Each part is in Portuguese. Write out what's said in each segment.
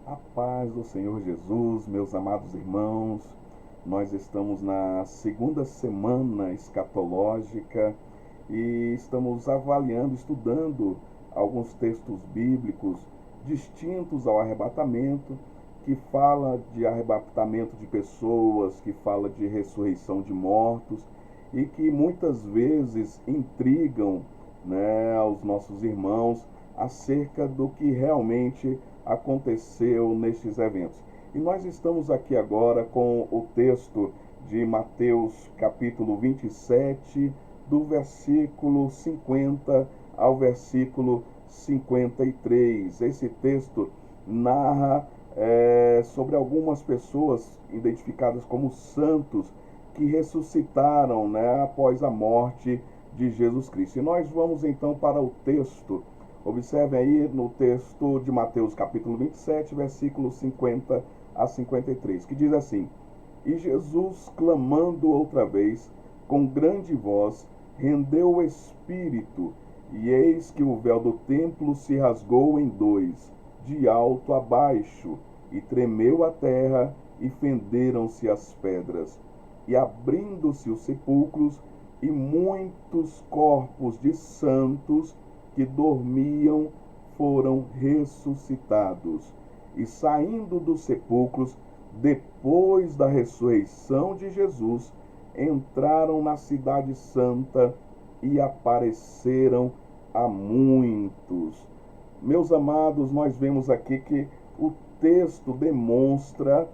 A paz do Senhor Jesus, meus amados irmãos, nós estamos na segunda semana escatológica e estamos avaliando, estudando alguns textos bíblicos distintos ao arrebatamento, que fala de arrebatamento de pessoas, que fala de ressurreição de mortos e que muitas vezes intrigam, né, aos nossos irmãos acerca do que realmente aconteceu nestes eventos. E nós estamos aqui agora com o texto de Mateus capítulo 27, do versículo 50 ao versículo 53. Esse texto narra sobre algumas pessoas identificadas como santos que ressuscitaram, né, após a morte de Jesus Cristo. E nós vamos então para o texto. Observe aí no texto de Mateus capítulo 27, versículos 50 a 53, que diz assim: E Jesus, clamando outra vez, com grande voz, rendeu o espírito, e eis que o véu do templo se rasgou em dois, de alto a baixo, e tremeu a terra, e fenderam-se as pedras. E abrindo-se os sepulcros, e muitos corpos de santos que dormiam foram ressuscitados. E saindo dos sepulcros, depois da ressurreição de Jesus, entraram na cidade santa e apareceram a muitos. Meus amados, nós vemos aqui que o texto demonstra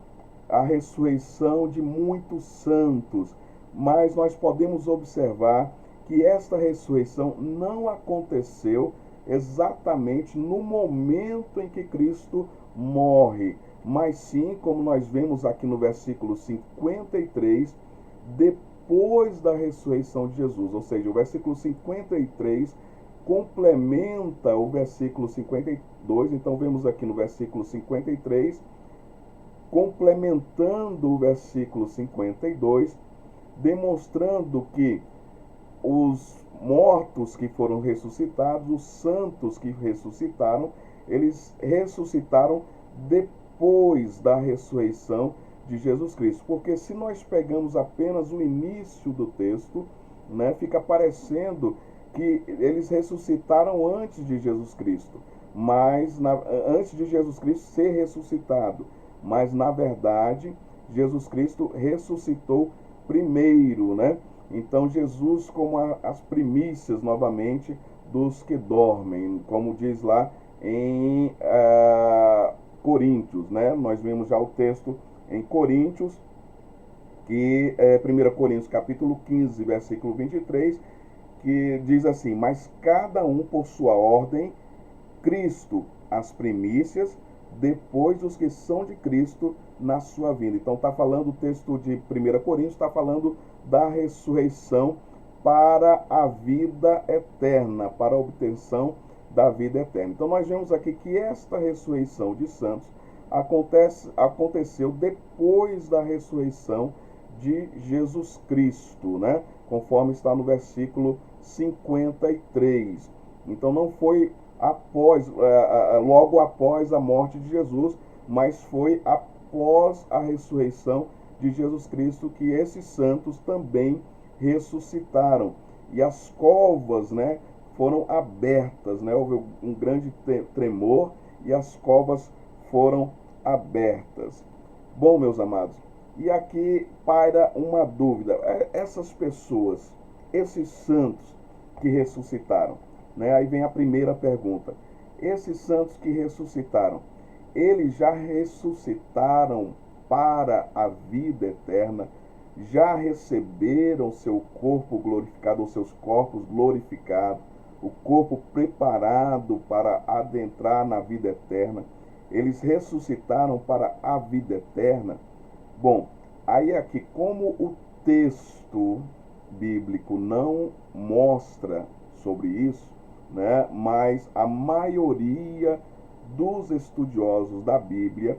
a ressurreição de muitos santos, mas nós podemos observar que esta ressurreição não aconteceu exatamente no momento em que Cristo morre, mas sim, como nós vemos aqui no versículo 53, depois da ressurreição de Jesus. Ou seja, o versículo 53 complementa o versículo 52. Então vemos aqui no versículo 53, complementando o versículo 52, demonstrando que os mortos que foram ressuscitados, os santos que ressuscitaram, eles ressuscitaram depois da ressurreição de Jesus Cristo. Porque se nós pegamos apenas o início do texto, né, fica parecendo que eles ressuscitaram antes de Jesus Cristo, antes de Jesus Cristo ser ressuscitado. Mas na verdade, Jesus Cristo ressuscitou primeiro, né? Então Jesus como as primícias novamente dos que dormem, como diz lá em Coríntios, né? Nós vimos já o texto em Coríntios, que é 1 Coríntios capítulo 15, versículo 23, que diz assim: mas cada um por sua ordem, Cristo as primícias, depois os que são de Cristo na sua vinda. Então está falando o texto de 1 Coríntios, está falando da ressurreição para a vida eterna, para a obtenção da vida eterna. Então nós vemos aqui que esta ressurreição de santos aconteceu depois da ressurreição de Jesus Cristo, né? Conforme está no versículo 53. Então não foi logo após a morte de Jesus, mas foi após a ressurreição de Jesus Cristo que esses santos também ressuscitaram. E as covas, né, foram abertas, né? Houve um grande tremor e as covas foram abertas. Bom, meus amados, e aqui paira uma dúvida. Essas pessoas, esses santos que ressuscitaram, né? Aí vem a primeira pergunta. Esses santos que ressuscitaram, eles já ressuscitaram para a vida eterna? Já receberam seu corpo glorificado, ou seus corpos glorificados, o corpo preparado para adentrar na vida eterna? Eles ressuscitaram para a vida eterna? Bom, aí aqui, como o texto bíblico não mostra sobre isso, né? Mas a maioria dos estudiosos da Bíblia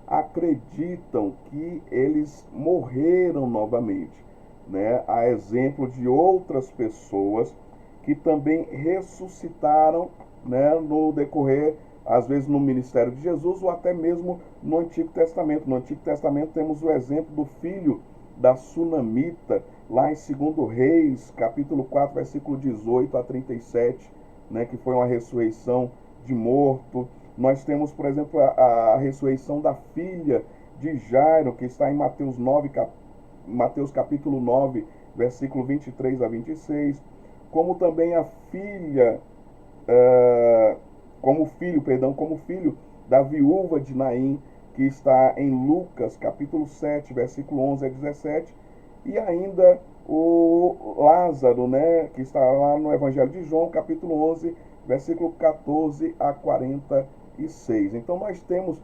acreditam que eles morreram novamente, né? A exemplo de outras pessoas que também ressuscitaram, né, no decorrer às vezes no ministério de Jesus ou até mesmo no Antigo Testamento. No Antigo Testamento temos o exemplo do filho da Sunamita, lá em 2 Reis, capítulo 4, versículo 18 a 37, né, que foi uma ressurreição de morto. Nós temos, por exemplo, a ressurreição da filha de Jairo, que está em Mateus capítulo 9, versículo 23 a 26, como também a filha, como filho da viúva de Naim, que está em Lucas capítulo 7, versículo 11 a 17, e ainda o Lázaro, né, que está lá no Evangelho de João, capítulo 11, versículo 14 a 46. Então nós temos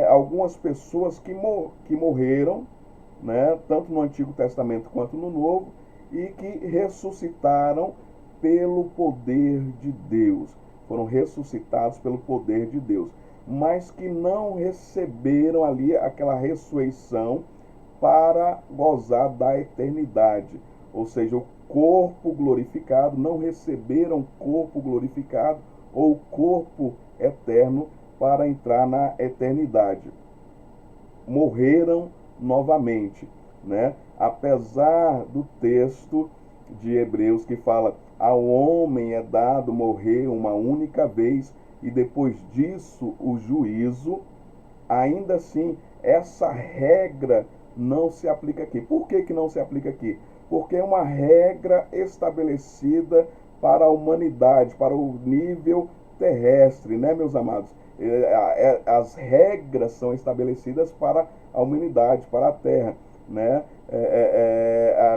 algumas pessoas que morreram, né, tanto no Antigo Testamento quanto no Novo, e que ressuscitaram pelo poder de Deus. Foram ressuscitados pelo poder de Deus, mas que não receberam ali aquela ressurreição para gozar da eternidade. Ou seja, o corpo glorificado, não receberam corpo glorificado ou corpo eterno para entrar na eternidade. Morreram novamente, né? Apesar do texto de Hebreus que fala: ao homem é dado morrer uma única vez e depois disso o juízo, ainda assim essa regra não se aplica aqui. Por que não se aplica aqui? Porque é uma regra estabelecida para a humanidade, para o nível terrestre, né, meus amados? As regras são estabelecidas para a humanidade, para a terra, né?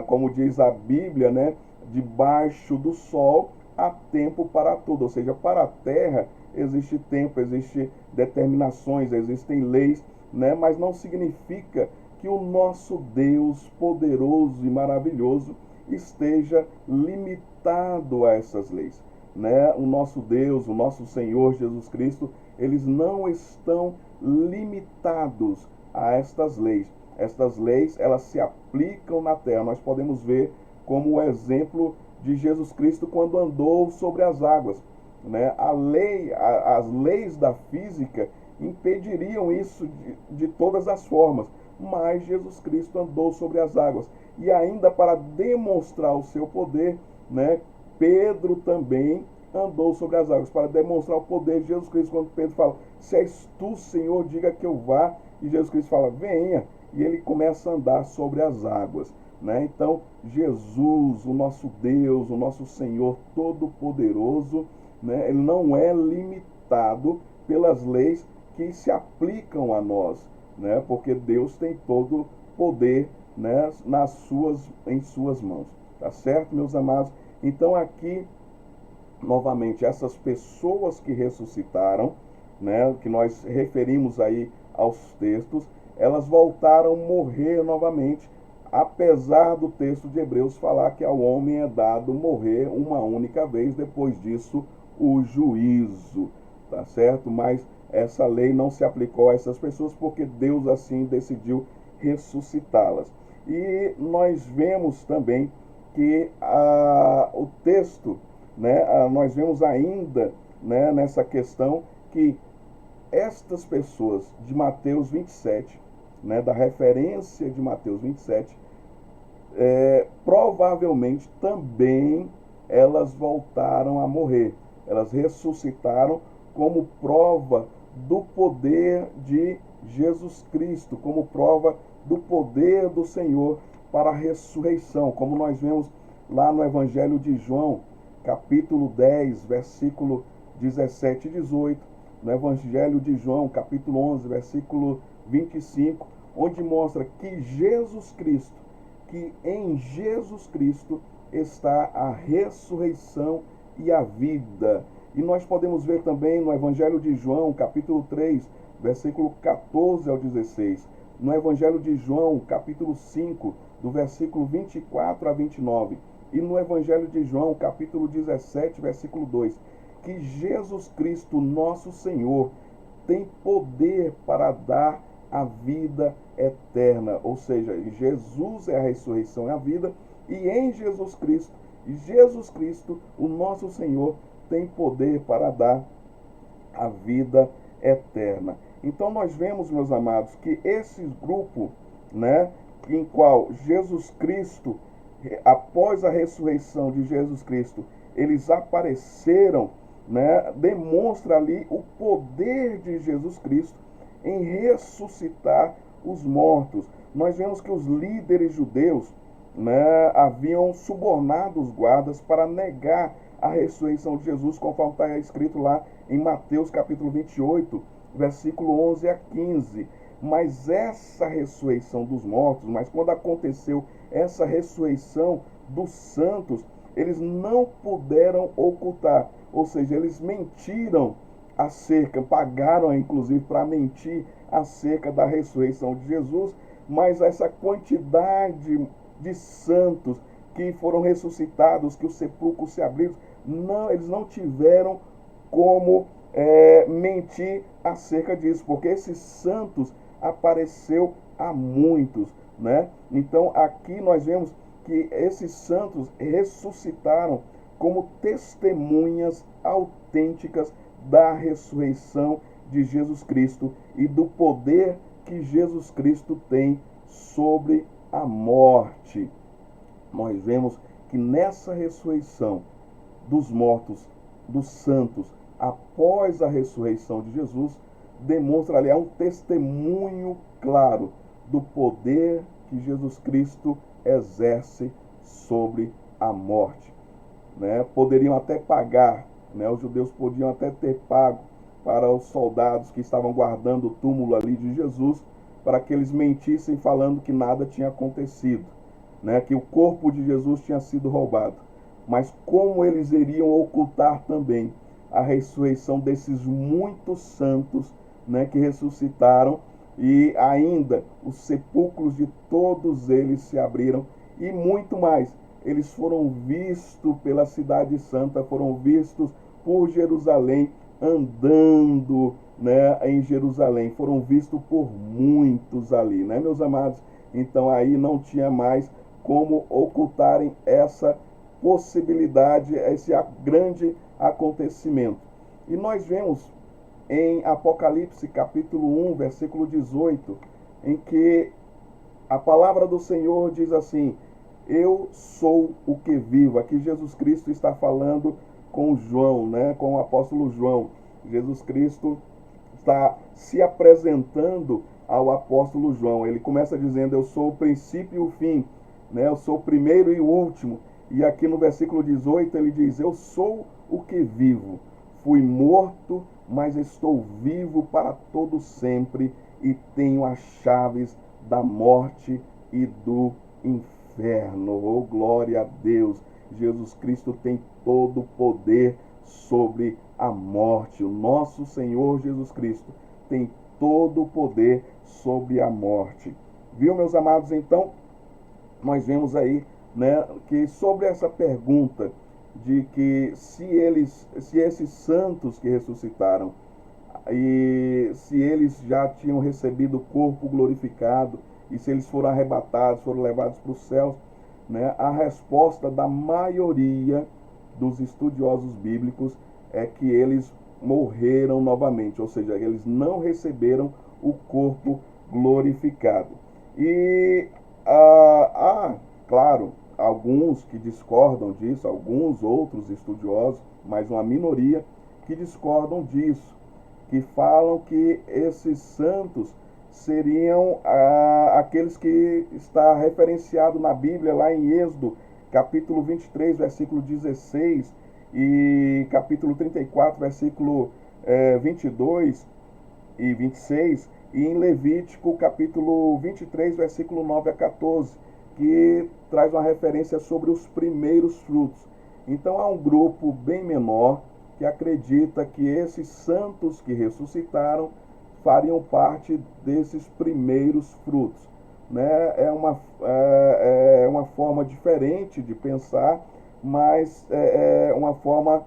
Como diz a Bíblia, né? Debaixo do sol há tempo para tudo, ou seja, para a terra existe tempo, existem determinações, existem leis, né? Mas não significa que o nosso Deus poderoso e maravilhoso esteja limitado a essas leis, né? O nosso Deus, o nosso Senhor Jesus Cristo, eles não estão limitados a estas leis. Estas leis, elas se aplicam na terra. Nós podemos ver como o exemplo de Jesus Cristo quando andou sobre as águas, né? As leis da física impediriam isso de todas as formas, mas Jesus Cristo andou sobre as águas. E ainda para demonstrar o seu poder, né, Pedro também andou sobre as águas, para demonstrar o poder de Jesus Cristo. Quando Pedro fala: se és tu, Senhor, diga que eu vá. E Jesus Cristo fala: venha. E ele começa a andar sobre as águas, né? Então, Jesus, o nosso Deus, o nosso Senhor Todo-Poderoso, né, ele não é limitado pelas leis que se aplicam a nós, né? Porque Deus tem todo poder, né, em suas mãos. Tá certo, meus amados? Então, aqui, novamente, essas pessoas que ressuscitaram, né, que nós referimos aí aos textos, elas voltaram a morrer novamente, apesar do texto de Hebreus falar que ao homem é dado morrer uma única vez, depois disso o juízo, tá certo? Mas essa lei não se aplicou a essas pessoas porque Deus assim decidiu ressuscitá-las. E nós vemos também que o texto, né, nós vemos ainda, né, nessa questão que estas pessoas de Mateus 27, né, da referência de Mateus 27, provavelmente também elas voltaram a morrer. Elas ressuscitaram como prova do poder de Jesus Cristo, como prova do poder do Senhor para a ressurreição, como nós vemos lá no Evangelho de João, capítulo 10, versículo 17 e 18, no Evangelho de João, capítulo 11, versículo 25, onde mostra que em Jesus Cristo está a ressurreição e a vida. E nós podemos ver também no Evangelho de João, capítulo 3, versículo 14 ao 16, no Evangelho de João, capítulo 5, do versículo 24 a 29, e no Evangelho de João, capítulo 17, versículo 2, que Jesus Cristo, nosso Senhor, tem poder para dar a vida eterna. Ou seja, Jesus é a ressurreição e a vida, e em Jesus Cristo, o nosso Senhor, tem poder para dar a vida eterna. Então nós vemos, meus amados, que esse grupo, né, em qual Jesus Cristo, após a ressurreição de Jesus Cristo, eles apareceram, né, demonstra ali o poder de Jesus Cristo em ressuscitar os mortos. Nós vemos que os líderes judeus, né, haviam subornado os guardas para negar a ressurreição de Jesus, conforme está escrito lá em Mateus capítulo 28, versículo 11 a 15. Mas essa ressurreição dos mortos, mas quando aconteceu essa ressurreição dos santos, eles não puderam ocultar, ou seja, eles mentiram acerca, pagaram inclusive para mentir acerca da ressurreição de Jesus, mas essa quantidade de santos que foram ressuscitados, que os sepulcros se abriram, não, eles não tiveram como mentir acerca disso, porque esses santos apareceu a muitos, né? Então aqui nós vemos que esses santos ressuscitaram como testemunhas autênticas da ressurreição de Jesus Cristo e do poder que Jesus Cristo tem sobre a morte. Nós vemos que nessa ressurreição dos mortos, dos santos, após a ressurreição de Jesus, demonstra ali um testemunho claro do poder que Jesus Cristo exerce sobre a morte. Né? Poderiam até pagar, né? Os judeus podiam até ter pago para os soldados que estavam guardando o túmulo ali de Jesus, para que eles mentissem falando que nada tinha acontecido, né? Que o corpo de Jesus tinha sido roubado. Mas como eles iriam ocultar também a ressurreição desses muitos santos, né, que ressuscitaram, e ainda os sepulcros de todos eles se abriram, e muito mais, eles foram vistos pela cidade santa, foram vistos por Jerusalém, andando, né, em Jerusalém, foram vistos por muitos ali, né, meus amados? Então aí não tinha mais como ocultarem essa possibilidade, esse grande acontecimento. E nós vemos em Apocalipse capítulo 1, versículo 18, em que a palavra do Senhor diz assim: eu sou o que vivo. Aqui Jesus Cristo está falando com João, né, com o apóstolo João. Jesus Cristo está se apresentando ao apóstolo João. Ele começa dizendo: eu sou o princípio e o fim, né, eu sou o primeiro e o último. E aqui no versículo 18 ele diz: eu sou o que vivo. Fui morto, mas estou vivo para todo sempre e tenho as chaves da morte e do inferno. Oh, glória a Deus! Jesus Cristo tem todo o poder sobre a morte. O nosso Senhor Jesus Cristo tem todo o poder sobre a morte. Viu, meus amados? Então, nós vemos aí, né, que sobre essa pergunta de que se esses santos que ressuscitaram, e se eles já tinham recebido o corpo glorificado, e se eles foram arrebatados, foram levados para os céus, né, a resposta da maioria dos estudiosos bíblicos é que eles morreram novamente, ou seja, eles não receberam o corpo glorificado. E claro, alguns que discordam disso, alguns outros estudiosos, mas uma minoria que discordam disso, que falam que esses santos seriam aqueles que está referenciado na Bíblia, lá em Êxodo, capítulo 23, versículo 16, e capítulo 34, versículo 22 e 26, e em Levítico, capítulo 23, versículo 9 a 14, que traz uma referência sobre os primeiros frutos. Então há um grupo bem menor que acredita que esses santos que ressuscitaram fariam parte desses primeiros frutos. Né? É uma forma diferente de pensar, mas é uma forma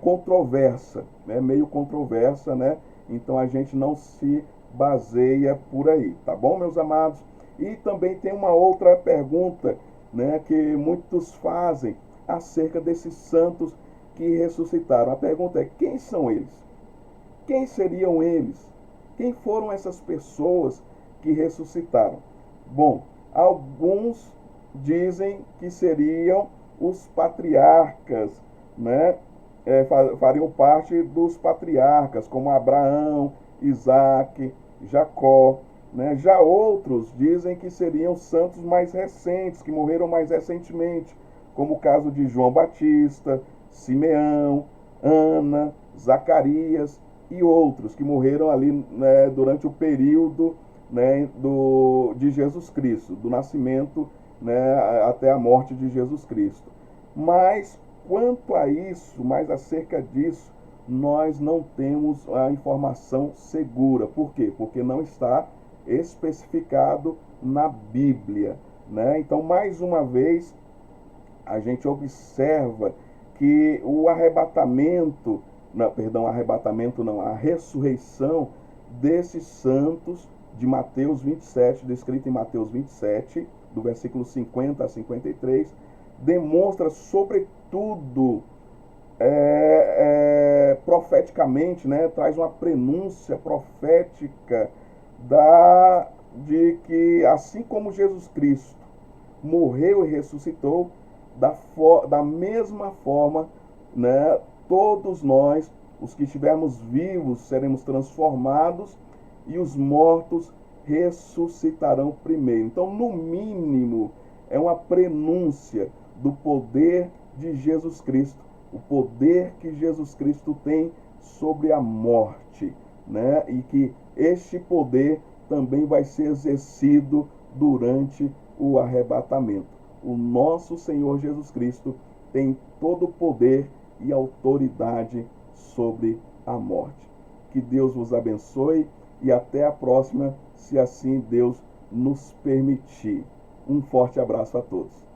controversa, né? Meio controversa, né? Então a gente não se baseia por aí, tá bom, meus amados? E também tem uma outra pergunta, né, que muitos fazem acerca desses santos que ressuscitaram. A pergunta é: quem são eles? Quem seriam eles? Quem foram essas pessoas que ressuscitaram? Bom, alguns dizem que seriam os patriarcas, né? Fariam parte dos patriarcas, como Abraão, Isaac, Jacó, né? Já outros dizem que seriam santos mais recentes, que morreram mais recentemente, como o caso de João Batista, Simeão, Ana, Zacarias e outros que morreram ali, né, durante o período, né, de Jesus Cristo, do nascimento, né, até a morte de Jesus Cristo. Mas quanto a isso, mais acerca disso, nós não temos a informação segura. Por quê? Porque não está especificado na Bíblia, né? Então, mais uma vez, a gente observa que o arrebatamento, não, perdão, arrebatamento não, a ressurreição desses santos de Mateus 27, descrito em Mateus 27, do versículo 50 a 53, demonstra sobretudo profeticamente, né, traz uma prenúncia profética de que assim como Jesus Cristo morreu e ressuscitou, da mesma forma, né, todos nós, os que estivermos vivos, seremos transformados e os mortos ressuscitarão primeiro. Então, no mínimo, é uma prenúncia do poder de Jesus Cristo, o poder que Jesus Cristo tem sobre a morte, né? E que este poder também vai ser exercido durante o arrebatamento. O nosso Senhor Jesus Cristo tem todo o poder e autoridade sobre a morte. Que Deus vos abençoe e até a próxima, se assim Deus nos permitir. Um forte abraço a todos.